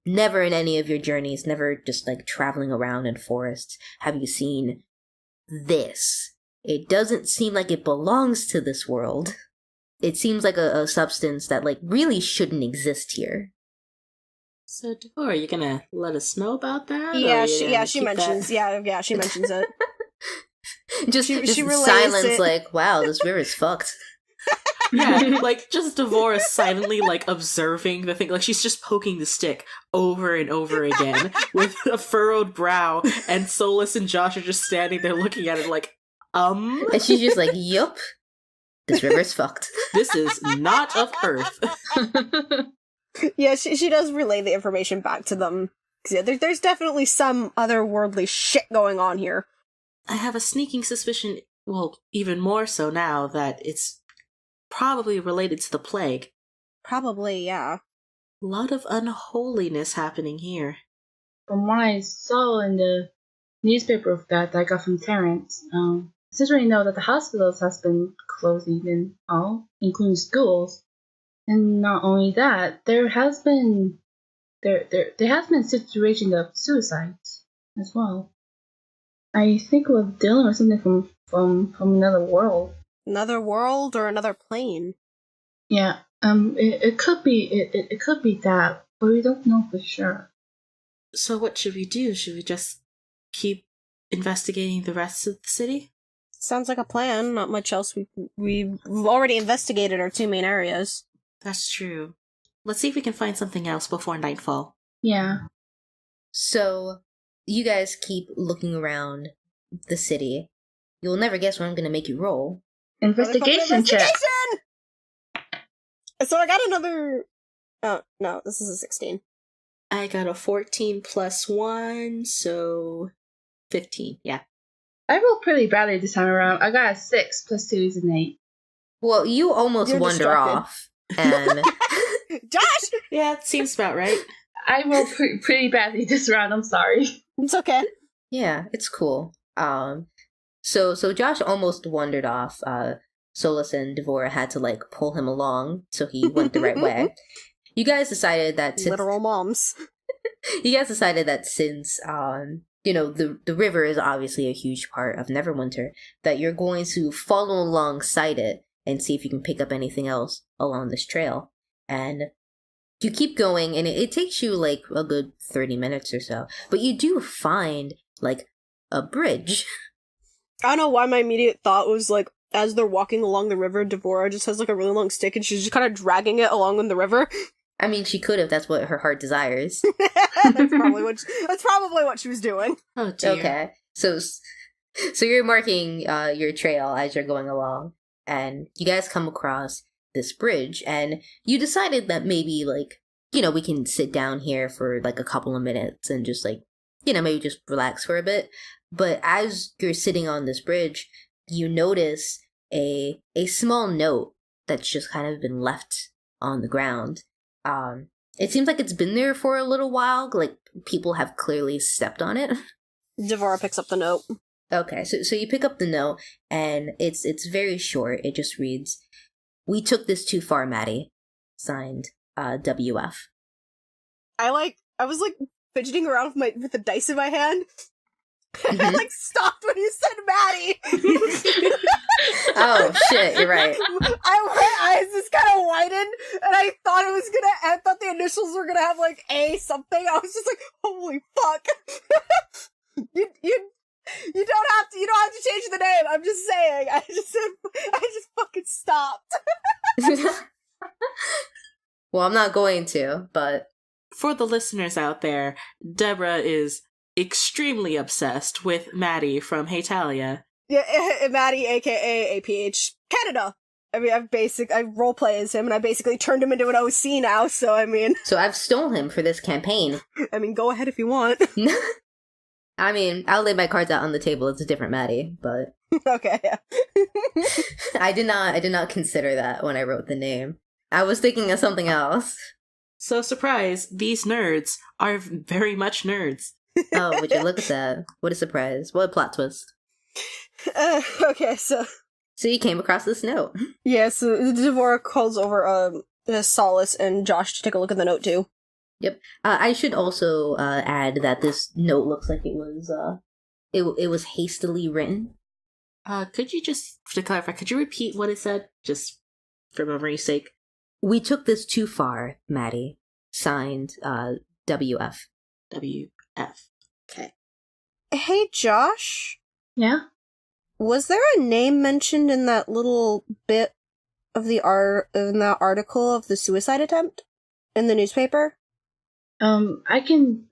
Never in any of your journeys, never just, like, traveling around in forests, have you seen this. It doesn't seem like it belongs to this world. It seems like a substance that, like, really shouldn't exist here. So, Devora, you gonna let us know about that? Yeah, she mentions. Yeah, she mentions it. Just She relays silence, it. like, wow, this river's fucked. Yeah, like, just Devora silently, like, observing the thing. Like, she's just poking the stick over and over again with a furrowed brow, and Solis and Josh are just standing there looking at it like, And she's just like, yup, this river's fucked. This is not of Earth. Yeah, she does relay the information back to them. 'Cause, yeah, there's definitely some otherworldly shit going on here. I have a sneaking suspicion, well, even more so now, that it's probably related to the plague. Probably, yeah. A lot of unholiness happening here. From what I saw in the newspaper that I got from Terrence, since we know that the hospitals has been closing and all, including schools, and not only that, there has been a situation of suicides as well. I think we're dealing with something from another world. Another world or another plane. Yeah, it could be that, but we don't know for sure. So what should we do? Should we just keep investigating the rest of the city? Sounds like a plan. Not much else. We've already investigated our two main areas. That's true. Let's see if we can find something else before nightfall. Yeah. So, you guys keep looking around the city. You'll never guess what I'm gonna make you roll. Investigation check. So I got another... Oh, no, this is a 16. I got a 14 plus 1, so 15, yeah. I rolled pretty badly this time around. I got a 6 plus 2 is an 8. Well, you almost You're wander distracted. off, and Josh! Yeah, it seems about right. I rolled pretty badly this round. I'm sorry. It's okay. yeah, it's cool. So Josh almost wandered off. Solis and Devora had to, like, pull him along so he went the right way. You guys decided that since Literal moms. since you know, the river is obviously a huge part of Neverwinter, that you're going to follow alongside it and see if you can pick up anything else along this trail. And you keep going, and it takes you like a good 30 minutes or so. But you do find like a bridge. I don't know why my immediate thought was like, as they're walking along the river, Devora just has like a really long stick and she's just kind of dragging it along in the river. I mean, she could have. That's what her heart desires. That's probably what she was doing. Oh dear. Okay, so you're marking your trail as you're going along, and you guys come across this bridge, and you decided that maybe like, we can sit down here for like a couple of minutes and just like, maybe just relax for a bit. But as you're sitting on this bridge, you notice a small note that's just kind of been left on the ground. It seems like it's been there for a little while, like people have clearly stepped on it. Devora picks up the note. Okay, so you pick up the note, and it's very short. It just reads, "We took this too far, Maddie." Signed, WF. I was like fidgeting around with the dice in my hand. Mm-hmm. I like stopped when you said Maddie. Oh shit, you're right. My eyes just kind of widened, and I thought the initials were gonna have like A something. I was just like, holy fuck. You don't have to change the name. I'm just saying. I just fucking stopped. Well, I'm not going to, but For the listeners out there, Deborah is extremely obsessed with Maddie from Heytalia. Yeah, Maddie, aka APH Canada. I mean, I roleplay as him, and I basically turned him into an OC now. So so I've stolen him for this campaign. Go ahead if you want. I mean, I'll lay my cards out on the table. It's a different Maddie, but okay. Yeah. I did not consider that when I wrote the name. I was thinking of something else. So surprise, these nerds are very much nerds. Oh, would you look at that? What a surprise. What a plot twist. Okay, so you came across this note. yeah, so Devora calls over Solis and Josh to take a look at the note too. Yep. I should also add that this note looks like it was hastily written. Could you just, to clarify, could you repeat what it said? Just for memory's sake. "We took this too far, Maddie." Signed, WF. WF. Okay. Hey, Josh. Yeah? Was there a name mentioned in that little bit of the in that article of the suicide attempt in the newspaper? I can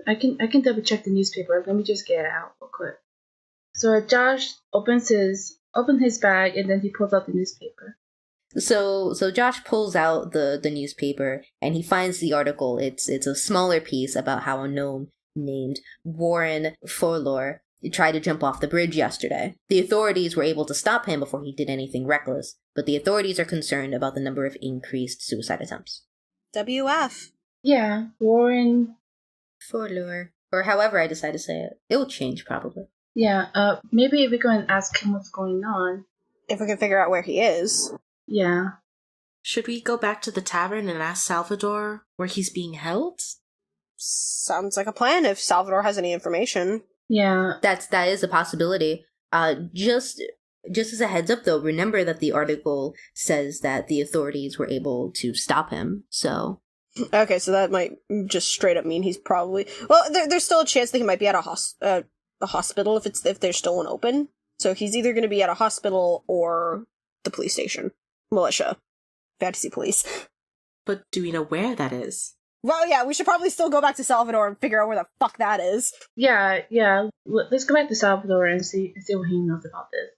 double check the newspaper. Let me just get it out real quick. So Josh opens his bag, and then he pulls out the newspaper. So Josh pulls out the newspaper, and he finds the article. It's a smaller piece about how a gnome named Warren Forlor tried to jump off the bridge yesterday. The authorities were able to stop him before he did anything reckless, but the authorities are concerned about the number of increased suicide attempts. WF. Yeah, Warren Forlor, or however I decide to say it. It will change probably. Yeah, maybe if we go and ask him what's going on. If we can figure out where he is. Yeah. Should we go back to the tavern and ask Salvador where he's being held? Sounds like a plan if Salvador has any information. Yeah. That is a possibility. Just as a heads up though, remember that the article says that the authorities were able to stop him, so... Okay, so that might just straight up mean he's probably... Well, there's still a chance that he might be at a hospital if there's still one open. So he's either going to be at a hospital or the police station. Militia. Fantasy police. But do we know where that is? Well, yeah, we should probably still go back to Salvador and figure out where the fuck that is. Yeah. Let's go back to Salvador and see what he knows about this.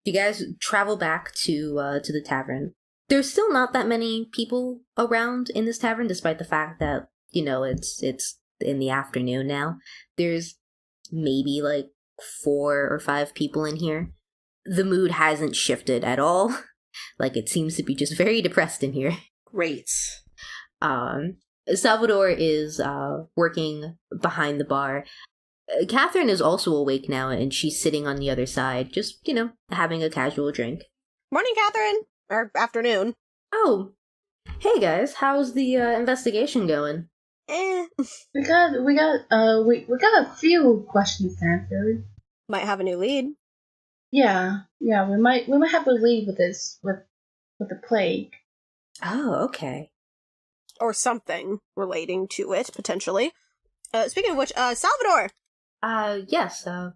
You guys travel back to the tavern. There's still not that many people around in this tavern, despite the fact that, it's in the afternoon now. There's maybe like 4 or 5 people in here. The mood hasn't shifted at all. Like, it seems to be just very depressed in here. Great. Salvador is working behind the bar. Catherine is also awake now, and she's sitting on the other side, just, having a casual drink. Morning, Catherine! Or afternoon. Oh, hey guys, how's the investigation going? We got a few questions to answer. Might have a new lead. Yeah, we might have a lead with this, with with the plague. Oh, okay. Or something relating to it, potentially. Speaking of which, Salvador! Yes, do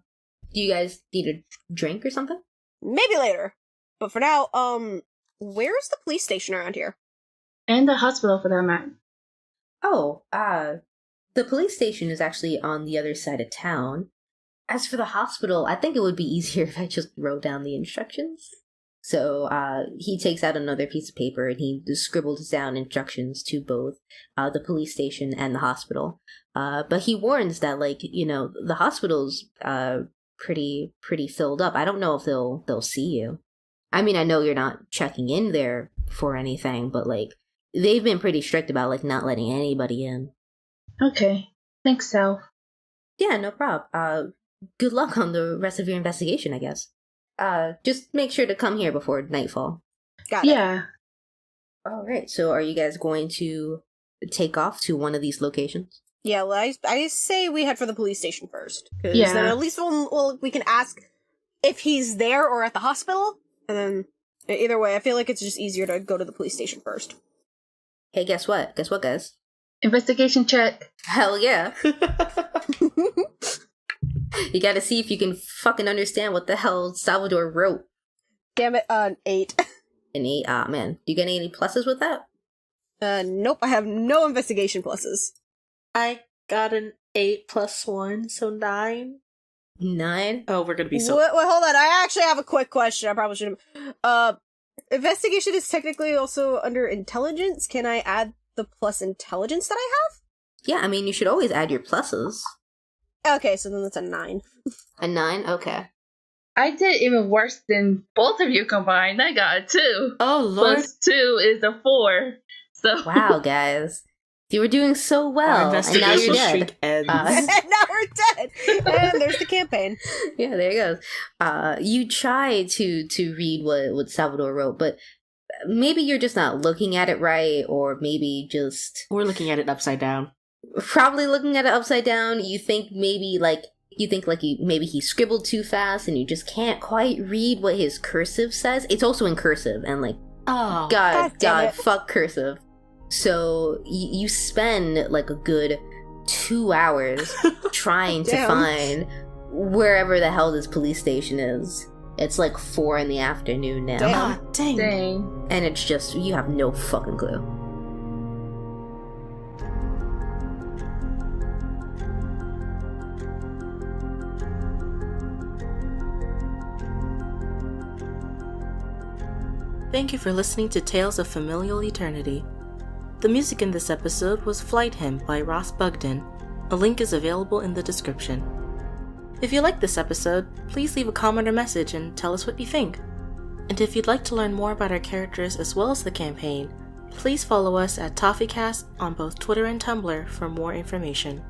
you guys need a drink or something? Maybe later. But for now, where's the police station around here? And the hospital for that matter. Oh, the police station is actually on the other side of town. As for the hospital, I think it would be easier if I just wrote down the instructions. So, he takes out another piece of paper and he scribbles down instructions to both, the police station and the hospital. But he warns that, like, you know, the hospital's, pretty filled up. I don't know if they'll see you. I mean, I know you're not checking in there for anything, but, like, they've been pretty strict about, like, not letting anybody in. Okay. Thanks, Sal. Yeah, no problem. Good luck on the rest of your investigation, I guess. Just make sure to come here before nightfall. Got it. Yeah. Alright, so are you guys going to take off to one of these locations? Yeah, well, I say we head for the police station first. Because Yeah. then at least we can ask if he's there or at the hospital. And then, either way, I feel like it's just easier to go to the police station first. Hey, guess what? Guess what, guys? Investigation check. Hell yeah. You gotta see if you can fucking understand what the hell Salvador wrote. Damn it, 8. An 8? Ah, man. Do you get any pluses with that? Nope, I have no investigation pluses. I got an 8 plus 1, so 9. 9? Oh, we're gonna be so. Wait, hold on, I actually have a quick question. I probably should have. Investigation is technically also under intelligence. Can I add the plus intelligence that I Yeah, I mean, you should always add your pluses. have? Okay, so then that's a 9. A 9? Okay. I did even worse than both of you combined. I got a 2. Oh lord! Plus 2 is a 4. So Wow, guys. You were doing so Our well, and now investigation you're dead. streak ends. And now we're dead! And there's the campaign. Yeah, there it goes. You try to read what Salvador wrote, but maybe you're just not looking at it right, or maybe just We're looking at it upside down. probably looking at it upside down. You think maybe maybe he scribbled too fast, and you just can't quite read what his cursive says. It's also in cursive, and like Oh, God damn it. fuck cursive. So you spend like a good 2 hours trying to Damn. find wherever the hell this police station is. It's like 4 in the afternoon now. Damn. God dang. dang. And it's just, you have no fucking clue. Thank you for listening to Tales of Familial Eternity. The music in this episode was Flight Hymn by Ross Bugden. A link is available in the description. If you liked this episode, please leave a comment or message and tell us what you think. And if you'd like to learn more about our characters as well as the campaign, please follow us at ToffeeCast on both Twitter and Tumblr for more information.